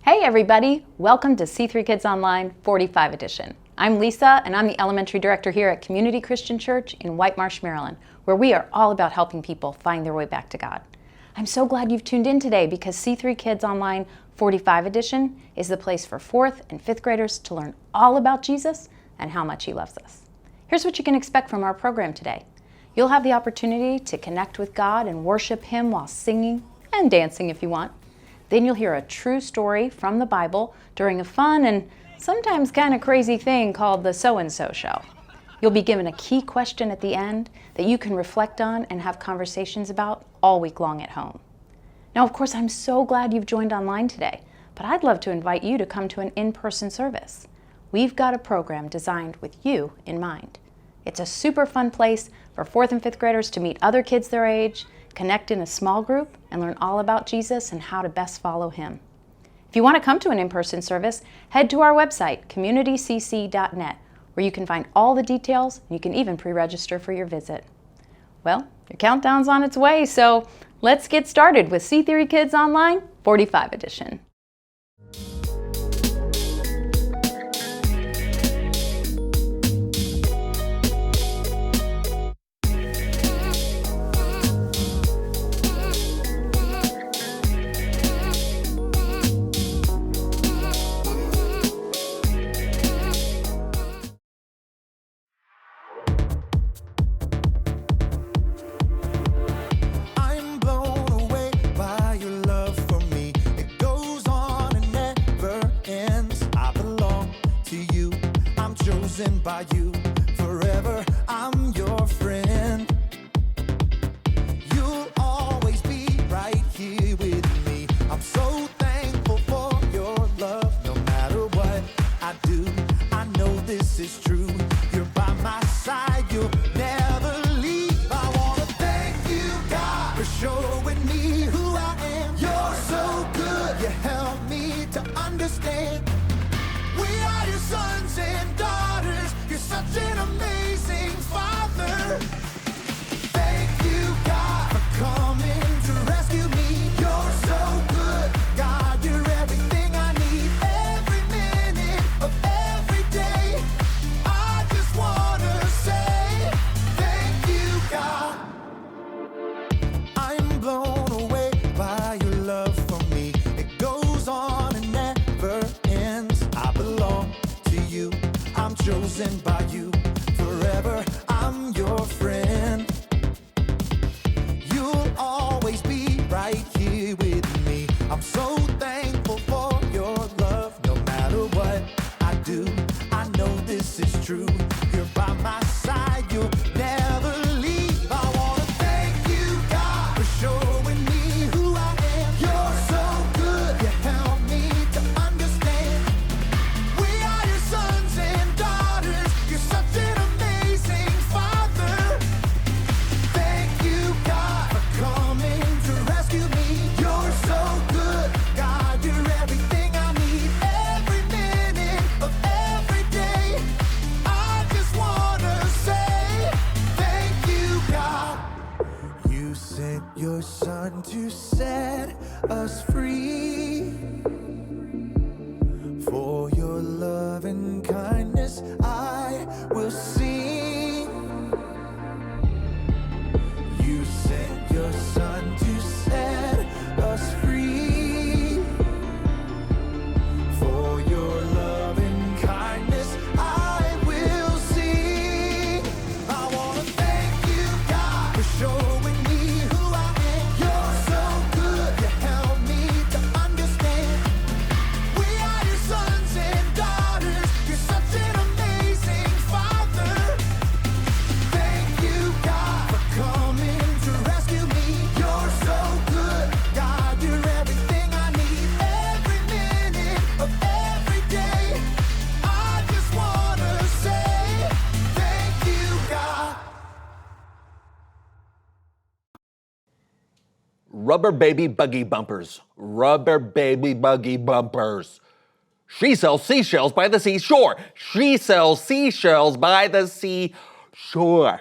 Hey everybody, welcome to C3 Kids Online 45 edition. I'm Lisa and I'm the elementary director here at Community Christian Church in White Marsh, Maryland, where we are all about helping people find their way back to God. I'm so glad you've tuned in today because C3 Kids Online 45 edition is the place for 4th and 5th graders to learn all about Jesus and how much He loves us. Here's what you can expect from our program today. You'll have the opportunity to connect with God and worship Him while singing and dancing if you want. Then you'll hear a true story from the Bible during a fun and sometimes kind of crazy thing called the So-and-So Show. You'll be given a key question at the end that you can reflect on and have conversations about all week long at home. Now, of course, I'm so glad you've joined online today, but I'd love to invite you to come to an in-person service. We've got a program designed with you in mind. It's a super fun place for 4th and 5th graders to meet other kids their age, connect in a small group, and learn all about Jesus and how to best follow Him. If you want to come to an in-person service, head to our website, communitycc.net, where you can find all the details and you can even pre-register for your visit. Well, your countdown's on its way, so let's get started with C3 Kids Online 45 edition. By you forever, I'm your friend. You'll always be right here with me. I'm so thankful for your love. No matter what I do, I know this is true. You're by my side, you'll never leave. I wanna thank you, God, for showing me who I am. You're so good, you help me to understand. We are your sons and daughters. You're such an amazing Father. Thank you, God, for coming to rescue me. You're so good, God. You're everything I need every minute of every day. I just wanna say thank you, God. I'm blown away by your love for me. It goes on and never ends. I belong to you. I'm chosen by you forever. I'm your friend. You'll always be right here with me. I'm so thankful for your love. No matter what I do, I know this is true. You're by my side, you'll never leave. I wanna thank you, God, for showing me who I am. You're so good, you help me to understand. We are your sons and daughters. You're such an amazing Father. Thank you, God, for coming to rescue me. You're so good, God. You're everything I need every minute of every day. I just wanna say thank you, God. You sent your Son to set us free. For your love and kindness I will sing. You sent your Son to set us free. For your love and kindness I will sing. I wanna thank you, God, for showing me who I am. You're so good, you help me to understand. We are your sons and daughters. You're such an amazing Father. Rubber baby buggy bumpers. Rubber baby buggy bumpers. She sells seashells by the seashore. She sells seashells by the seashore.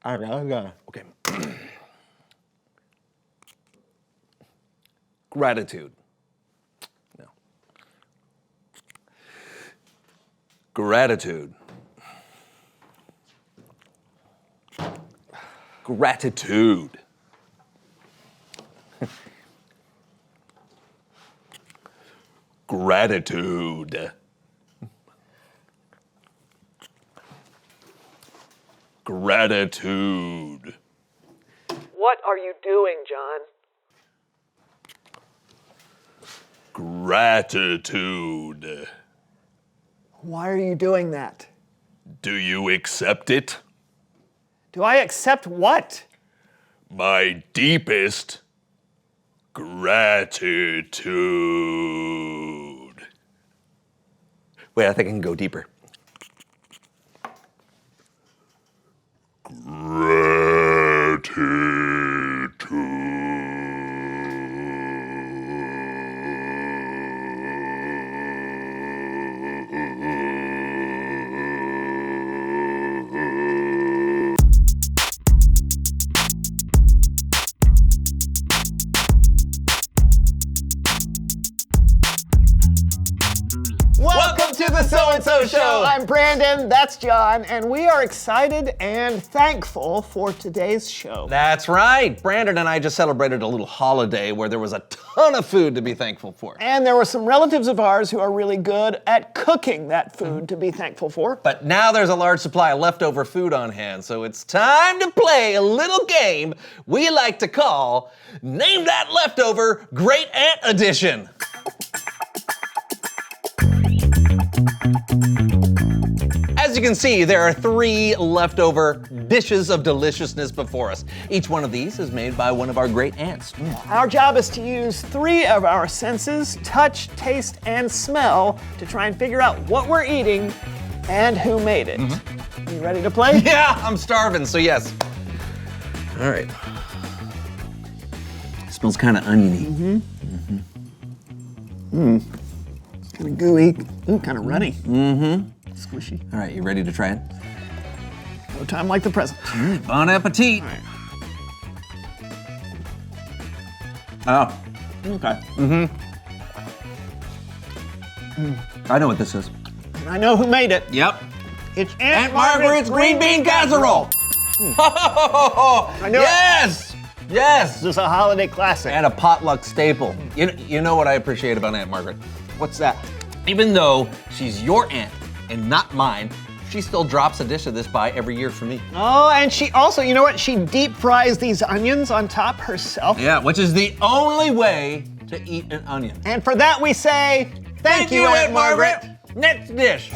Okay. Gratitude. No. Gratitude. Gratitude. Gratitude. Gratitude. What are you doing, John? Gratitude. Why are you doing that? Do you accept it? Do I accept what? My deepest gratitude. Wait, I think I can go deeper. Welcome to the So-and-So Show. I'm Brandon, that's John, and we are excited and thankful for today's show. That's right. Brandon and I just celebrated a little holiday where there was a ton of food to be thankful for. And there were some relatives of ours who are really good at cooking that food to be thankful for. But now there's a large supply of leftover food on hand, so it's time to play a little game we like to call Name That Leftover Great Aunt Edition. As you can see, there are 3 leftover dishes of deliciousness before us. Each one of these is made by one of our great aunts. Our job is to use 3 of our senses, touch, taste, and smell, to try and figure out what we're eating and who made it. You ready to play? Yeah, I'm starving, so yes. All right. It smells kind of oniony. Kind of gooey. Ooh, kind of runny. Squishy. All right, you ready to try it? No time like the present. Bon appetit. Oh, Okay. I know what this is. And I know who made it. Yep. It's Aunt Margaret's green bean casserole. I knew it. Yes, yes. This is a holiday classic. And a potluck staple. You know what I appreciate about Aunt Margaret? What's that? Even though she's your aunt and not mine, she still drops a dish of this by every year for me. Oh, and she also, you know what? She deep fries these onions on top herself. Yeah, which is the only way to eat an onion. And for that we say, thank you, Aunt Margaret. Next dish.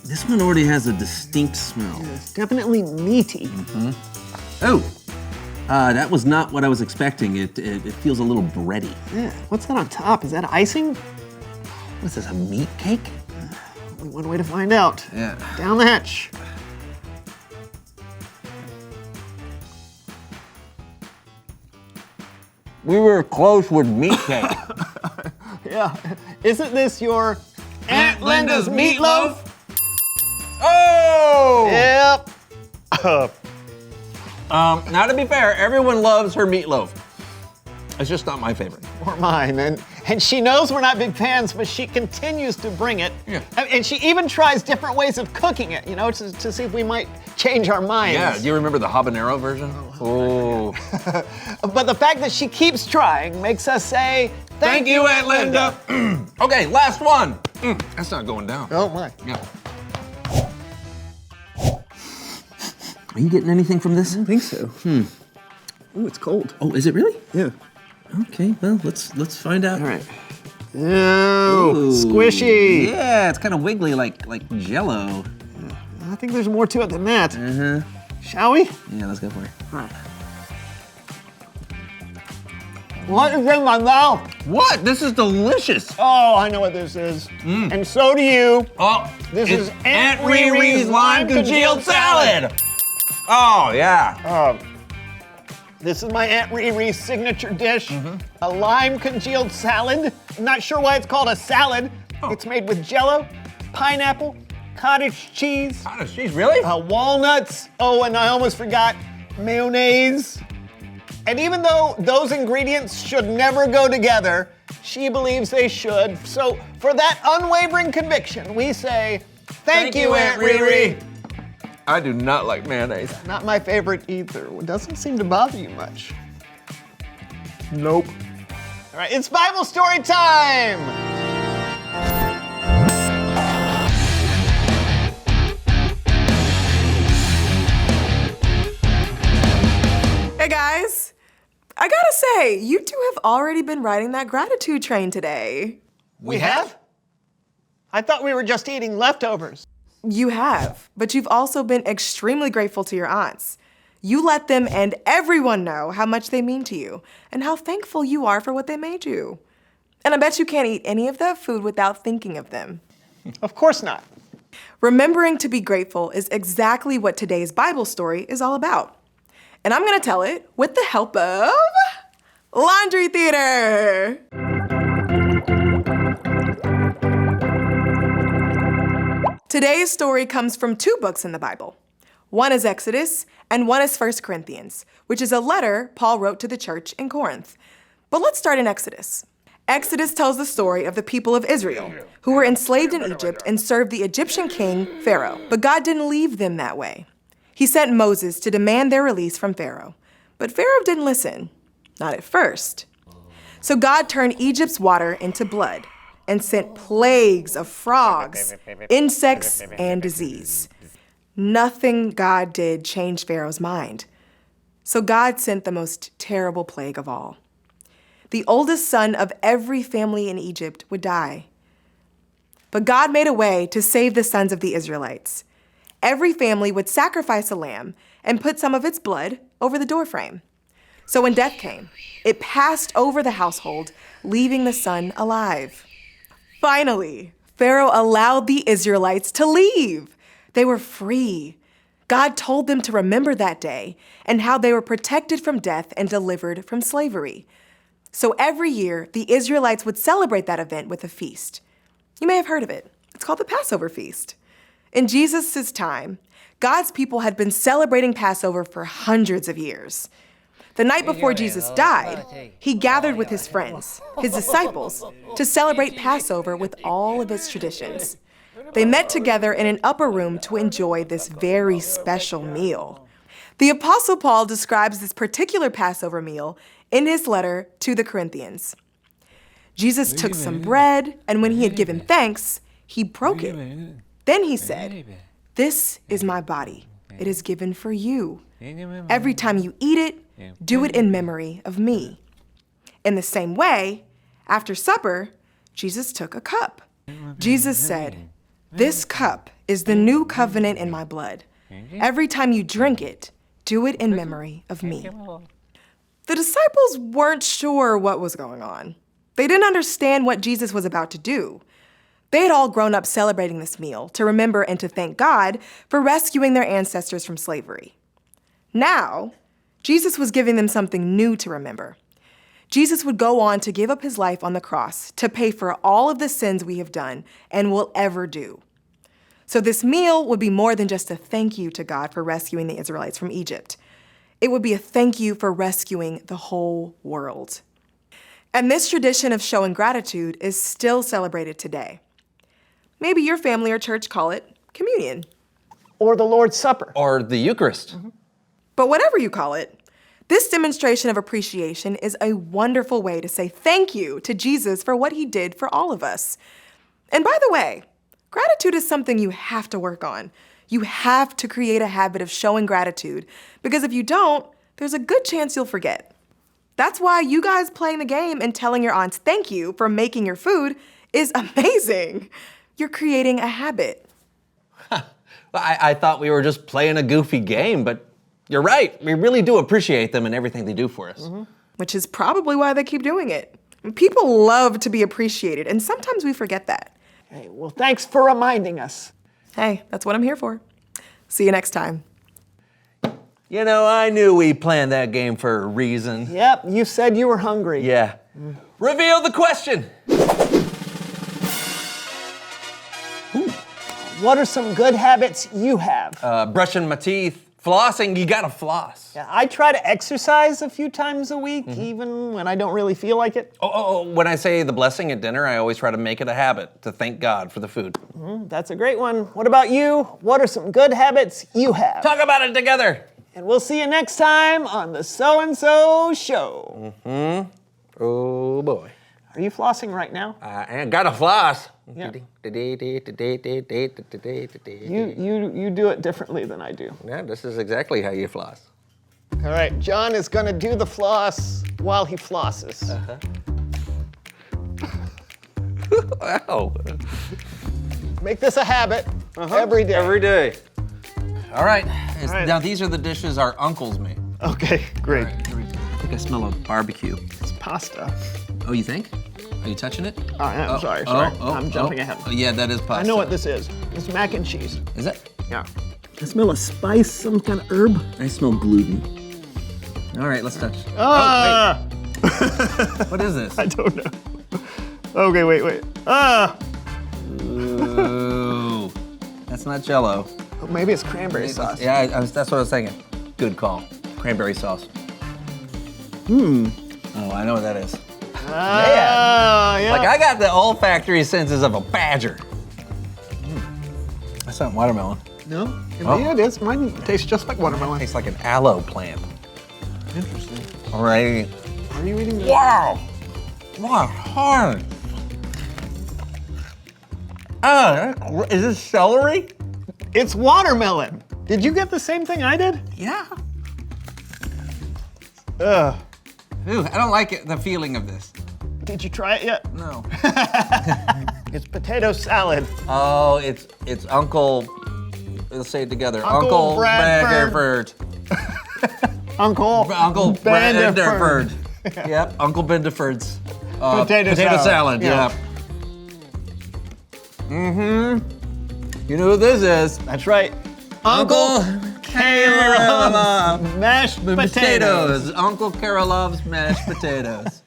This one already has a distinct smell. It's definitely meaty. Oh, that was not what I was expecting. It feels a little bready. Yeah. What's that on top? Is that icing? What is this, a meat cake? Only one way to find out. Yeah. Down the hatch. We were close with meat cake. Yeah. Isn't this your Aunt Linda's meatloaf? Oh! Yep. Now to be fair, everyone loves her meatloaf. It's just not my favorite. Or mine. And she knows we're not big fans, but she continues to bring it. Yeah. And she even tries different ways of cooking it, you know, to see if we might change our minds. Yeah, do you remember the habanero version? Oh. But the fact that she keeps trying makes us say, Thank you, Aunt Linda. Okay, last one. That's not going down. Oh my. Yeah. Are you getting anything from this? I don't think so. Ooh, it's cold. Oh, is it really? Yeah. Okay, well, let's find out. All right. Oh, squishy. Yeah, it's kind of wiggly like Jell-O. I think there's more to it than that. Shall we? Yeah, let's go for it. All right. What is in my mouth? What? This is delicious. Oh, I know what this is. And so do you. Oh, This it's is Aunt Riri's lime congealed salad. Oh, yeah. This is my Aunt Riri's signature dish, a lime congealed salad. I'm not sure why it's called a salad. It's made with Jell-O, pineapple, cottage cheese, Cottage cheese, really? walnuts. Oh, and I almost forgot mayonnaise. And even though those ingredients should never go together, she believes they should. So for that unwavering conviction, we say, thank you, Aunt Riri. I do not like mayonnaise. Not my favorite either. It doesn't seem to bother you much. Nope. All right, it's Bible story time. Hey guys, I gotta say, you two have already been riding that gratitude train today. We have? I thought we were just eating leftovers. You have, but you've also been extremely grateful to your aunts. You let them and everyone know how much they mean to you and how thankful you are for what they made you. And I bet you can't eat any of that food without thinking of them. Of course not. Remembering to be grateful is exactly what today's Bible story is all about. And I'm gonna tell it with the help of Laundry Theater. Today's story comes from two books in the Bible. One is Exodus and one is 1 Corinthians, which is a letter Paul wrote to the church in Corinth. But let's start in Exodus. Exodus tells the story of the people of Israel who were enslaved in Egypt and served the Egyptian king, Pharaoh. But God didn't leave them that way. He sent Moses to demand their release from Pharaoh. But Pharaoh didn't listen, not at first. So God turned Egypt's water into blood and sent plagues of frogs, insects, and disease. Nothing God did changed Pharaoh's mind. So God sent the most terrible plague of all. The oldest son of every family in Egypt would die. But God made a way to save the sons of the Israelites. Every family would sacrifice a lamb and put some of its blood over the doorframe. So when death came, it passed over the household, leaving the son alive. Finally, Pharaoh allowed the Israelites to leave. They were free. God told them to remember that day and how they were protected from death and delivered from slavery. So every year, the Israelites would celebrate that event with a feast. You may have heard of it. It's called the Passover feast. In Jesus' time, God's people had been celebrating Passover for hundreds of years. The night before Jesus died, he gathered with his friends, his disciples, to celebrate Passover with all of its traditions. They met together in an upper room to enjoy this very special meal. The Apostle Paul describes this particular Passover meal in his letter to the Corinthians. Jesus took some bread, and when he had given thanks, he broke it. Then he said, "This is my body. It is given for you. Every time you eat it, do it in memory of me." In the same way, after supper, Jesus took a cup. Jesus said, "This cup is the new covenant in my blood. Every time you drink it, do it in memory of me." The disciples weren't sure what was going on. They didn't understand what Jesus was about to do. They had all grown up celebrating this meal to remember and to thank God for rescuing their ancestors from slavery. Now, Jesus was giving them something new to remember. Jesus would go on to give up his life on the cross to pay for all of the sins we have done and will ever do. So this meal would be more than just a thank you to God for rescuing the Israelites from Egypt. It would be a thank you for rescuing the whole world. And this tradition of showing gratitude is still celebrated today. Maybe your family or church call it communion. Or the Lord's Supper. Or the Eucharist. But whatever you call it, this demonstration of appreciation is a wonderful way to say thank you to Jesus for what he did for all of us. And by the way, gratitude is something you have to work on. You have to create a habit of showing gratitude, because if you don't, there's a good chance you'll forget. That's why you guys playing the game and telling your aunts thank you for making your food is amazing. You're creating a habit. I thought we were just playing a goofy game, but you're right. We really do appreciate them and everything they do for us. Which is probably why they keep doing it. People love to be appreciated, and sometimes we forget that. Hey, well, thanks for reminding us. Hey, that's what I'm here for. See you next time. You know, I knew we planned that game for a reason. Yep, you said you were hungry. Yeah. Reveal the question. What are some good habits you have? Brushing my teeth, flossing. You gotta floss. Yeah, I try to exercise a few times a week, even when I don't really feel like it. When I say the blessing at dinner, I always try to make it a habit to thank God for the food. That's a great one. What about you? What are some good habits you have? Talk about it together. And we'll see you next time on the So-and-So Show. Oh boy. Are you flossing right now? I gotta floss. Yeah. You You do it differently than I do. Yeah, this is exactly how you floss. All right, John is gonna do the floss while he flosses. Wow. Make this a habit every day. Every day. All right. right. Now these are the dishes our uncles made. Okay, great. I think I smell a barbecue. It's pasta. Oh, you think? Are you touching it? Oh, yeah, sorry. I'm jumping ahead. Oh, yeah, that is pasta. I know what this is. It's mac and cheese. Is it? Yeah. I smell a spice, some kind of herb. I smell gluten. All right, let's touch. Ah! What is this? I don't know. Okay, wait. Ah! Ooh, that's not Jell-O. Maybe it's cranberry sauce. Yeah, that's what I was thinking. Good call. Cranberry sauce. Oh, I know what that is. Ah, yeah. Like I got the olfactory senses of a badger. That's not watermelon. No? Yeah, it is. Mine tastes just like watermelon. Tastes like an aloe plant. Interesting. All right. Are you eating the... Wow. Wow, hard. Is this celery? It's watermelon. Did you get the same thing I did? Yeah. Ugh. Ooh, I don't like it, the feeling of this. Did you try it yet? No. It's potato salad. Oh, it's Uncle. Let's say it together. Uncle Bradford. Bradford. Uncle Bradford. Yep, Uncle Bendeford's Potato salad. Yeah. Yep. You know who this is? That's right. Uncle Caleb's mashed potatoes. Uncle Carol loves mashed potatoes.